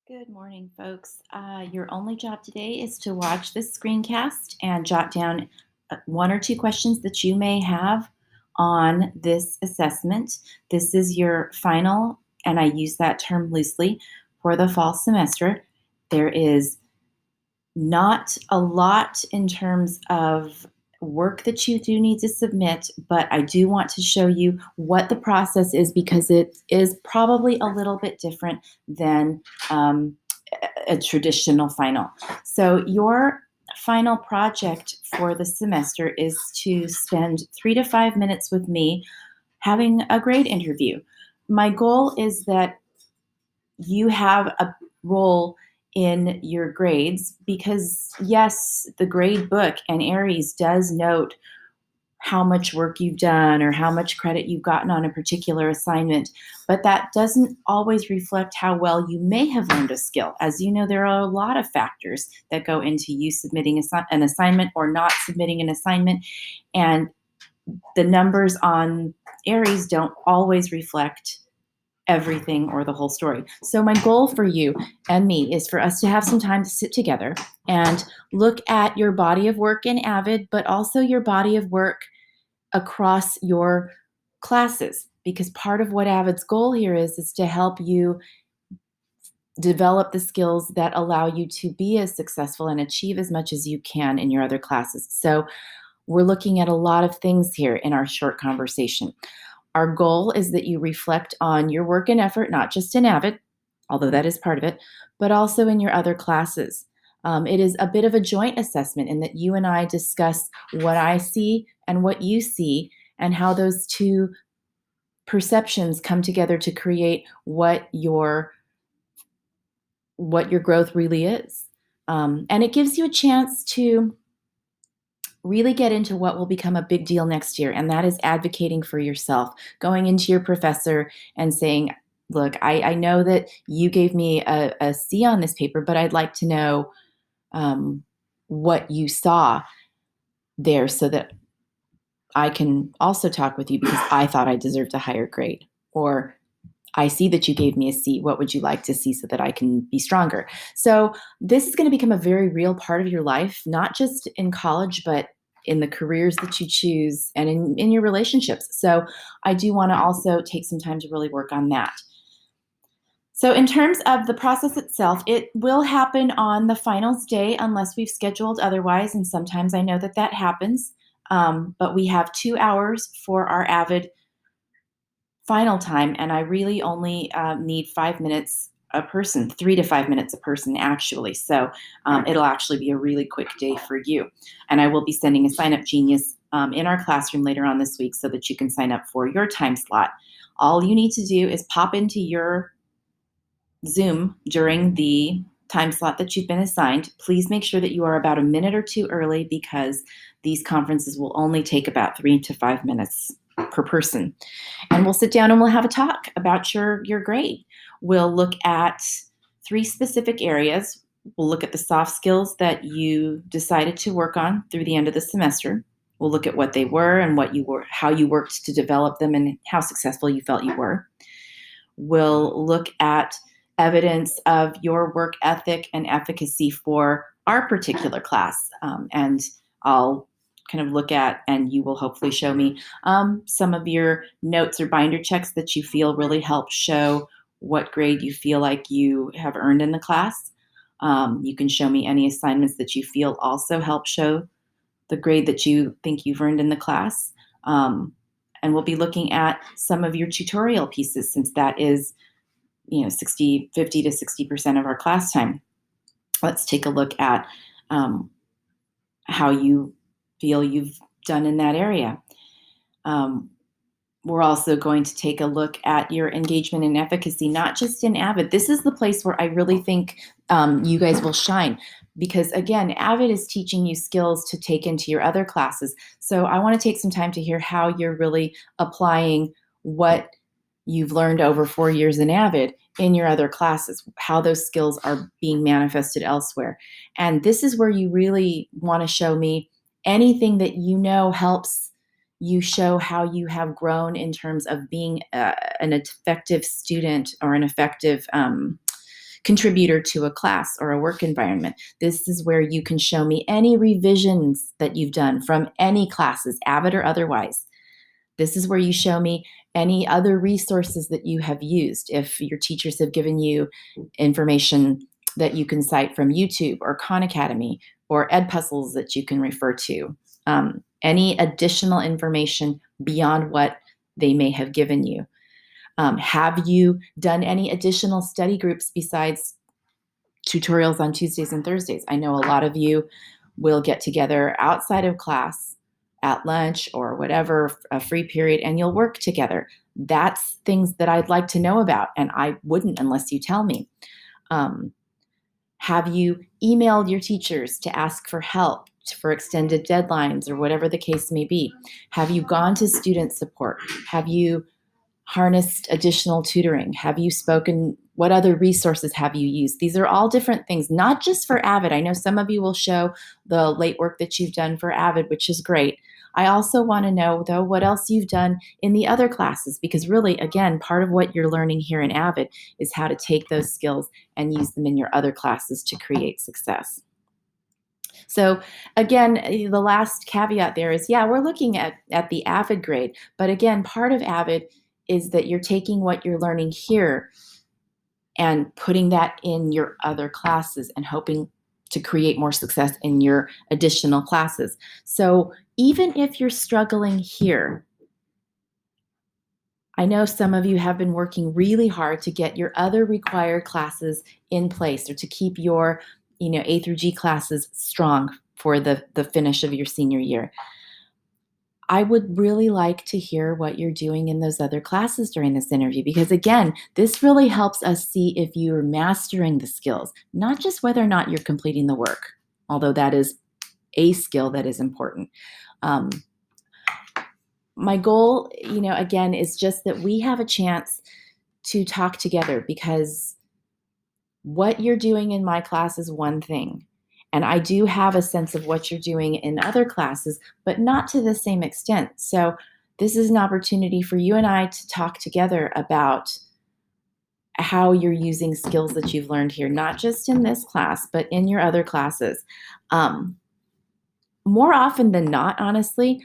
Good morning, folks. Your only job today is to watch this screencast and jot down one or two questions that you may have on this assessment. This is your final, and I use that term loosely, for the fall semester. There is not a lot in terms of work that you do need to submit, but I do want to show you what the process is because it is probably a little bit different than a traditional final. So your final project for the semester is to spend 3 to 5 minutes with me having a grade interview. My goal is that you have a role in your grades because, yes, the grade book and Aries does note how much work you've done or how much credit you've gotten on a particular assignment, but that doesn't always reflect how well you may have learned a skill. As you know, there are a lot of factors that go into you submitting an assignment or not submitting an assignment, and the numbers on Aries don't always reflect everything or the whole story. So my goal for you and me is for us to have some time to sit together and look at your body of work in Avid, but also your body of work across your classes. Because part of what Avid's goal here is to help you develop the skills that allow you to be as successful and achieve as much as you can in your other classes. So we're looking at a lot of things here in our short conversation. Our goal is that you reflect on your work and effort, not just in Avid, although that is part of it, but also in your other classes. It is a bit of a joint assessment in that you and I discuss what I see and what you see and how those two perceptions come together to create what your growth really is. And it gives you a chance to really get into what will become a big deal next year, and that is advocating for yourself, going into your professor and saying, look, I know that you gave me a C on this paper, but I'd like to know what you saw there so that I can also talk with you because I thought I deserved a higher grade. Or I see that you gave me a C. What would you like to see so that I can be stronger? So this is going to become a very real part of your life, not just in college, but in the careers that you choose and in your relationships. So I do want to also take some time to really work on that. So in terms of the process itself, it will happen on the finals day unless we've scheduled otherwise, and sometimes I know that that happens. But we have 2 hours for our Avid final time, and I really only need 5 minutes a person, 3 to 5 minutes a person, actually. So it'll actually be a really quick day for you. And I will be sending a Sign Up Genius in our classroom later on this week so that you can sign up for your time slot. All you need to do is pop into your Zoom during the time slot that you've been assigned. Please make sure that you are about a minute or two early because these conferences will only take about 3 to 5 minutes per person. And we'll sit down and we'll have a talk about your grade. We'll look at 3 specific areas. We'll look at the soft skills that you decided to work on through the end of the semester. We'll look at what they were and how you worked to develop them and how successful you felt you were. We'll look at evidence of your work ethic and efficacy for our particular class. And I'll kind of look at, and you will hopefully show me some of your notes or binder checks that you feel really help show what grade you feel like you have earned in the class. You can show me any assignments that you feel also help show the grade that you think you've earned in the class. And we'll be looking at some of your tutorial pieces since that is 50 to 60% of our class time. Let's take a look at how you feel you've done in that area. We're also going to take a look at your engagement and efficacy, not just in Avid. This is the place where I really think you guys will shine because, again, Avid is teaching you skills to take into your other classes. So I want to take some time to hear how you're really applying what you've learned over 4 years in Avid in your other classes, how those skills are being manifested elsewhere. And this is where you really want to show me anything that you know helps you show how you have grown in terms of being an effective student or an effective contributor to a class or a work environment. This is where you can show me any revisions that you've done from any classes, Avid or otherwise. This is where you show me any other resources that you have used. If your teachers have given you information that you can cite from YouTube or Khan Academy or Edpuzzles that you can refer to, any additional information beyond what they may have given you. Have you done any additional study groups besides tutorials on Tuesdays and Thursdays? I know a lot of you will get together outside of class at lunch or whatever, a free period, and you'll work together. That's things that I'd like to know about, and I wouldn't unless you tell me. Have you emailed your teachers to ask for help for extended deadlines or whatever the case may be? Have you gone to student support? Have you harnessed additional tutoring? Have you spoken? What other resources have you used? These are all different things, not just for Avid. I know some of you will show the late work that you've done for Avid, which is great. I also want to know, though, what else you've done in the other classes, because really, again, part of what you're learning here in Avid is how to take those skills and use them in your other classes to create success. So again, the last caveat there is, yeah, we're looking at the Avid grade, but again, part of Avid is that you're taking what you're learning here and putting that in your other classes and hoping to create more success in your additional classes. So even if you're struggling here, I know some of you have been working really hard to get your other required classes in place or to keep your, A through G classes strong for the finish of your senior year. I would really like to hear what you're doing in those other classes during this interview, because again, this really helps us see if you're mastering the skills, not just whether or not you're completing the work, although that is a skill that is important. My goal, again, is just that we have a chance to talk together, because what you're doing in my class is one thing. And I do have a sense of what you're doing in other classes, but not to the same extent. So this is an opportunity for you and I to talk together about how you're using skills that you've learned here, not just in this class, but in your other classes. More often than not, honestly,